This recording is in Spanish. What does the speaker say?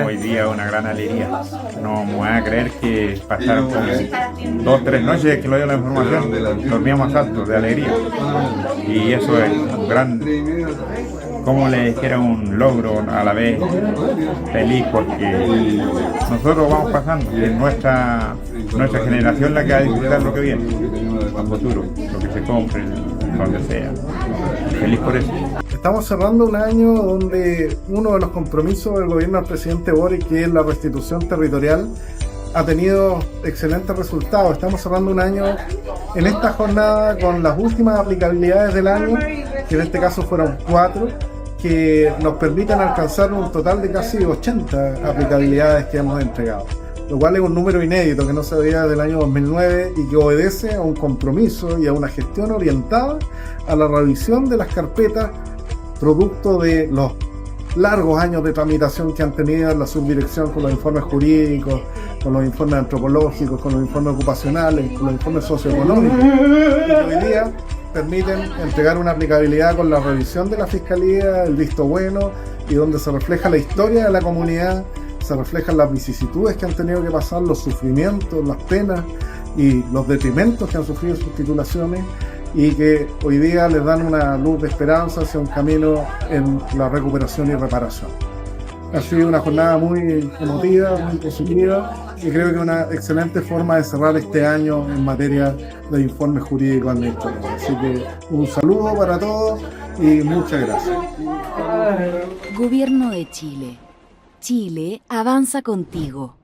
hoy día una gran alegría. No me voy a creer que pasaron como 2 o 3 noches que lo dio la información, dormíamos alto de alegría. Y eso es un gran, como le dijera, un logro a la vez feliz, porque nosotros vamos pasando y es nuestra generación la que va a disfrutar lo que viene, al futuro, lo que se compre, donde sea. Feliz por eso. Estamos cerrando un año donde uno de los compromisos del gobierno del presidente Boric, que es la restitución territorial, ha tenido excelentes resultados. Estamos cerrando un año en esta jornada con las últimas aplicabilidades del año, que en este caso fueron 4, que nos permiten alcanzar un total de casi 80 aplicabilidades que hemos entregado, lo cual es un número inédito que no se veía desde el año 2009 y que obedece a un compromiso y a una gestión orientada a la revisión de las carpetas producto de los largos años de tramitación que han tenido en la subdirección, con los informes jurídicos, con los informes antropológicos, con los informes ocupacionales, con los informes socioeconómicos, y que hoy día permiten entregar una aplicabilidad con la revisión de la Fiscalía, el visto bueno, y donde se refleja la historia de la comunidad, se reflejan las vicisitudes que han tenido que pasar, los sufrimientos, las penas y los detrimentos que han sufrido sus titulaciones, y que hoy día les dan una luz de esperanza hacia un camino en la recuperación y reparación. Ha sido una jornada muy emotiva, muy positiva, y creo que una excelente forma de cerrar este año en materia de informes jurídicos administrativos. Así que un saludo para todos y muchas gracias. Gobierno de Chile. Chile avanza contigo.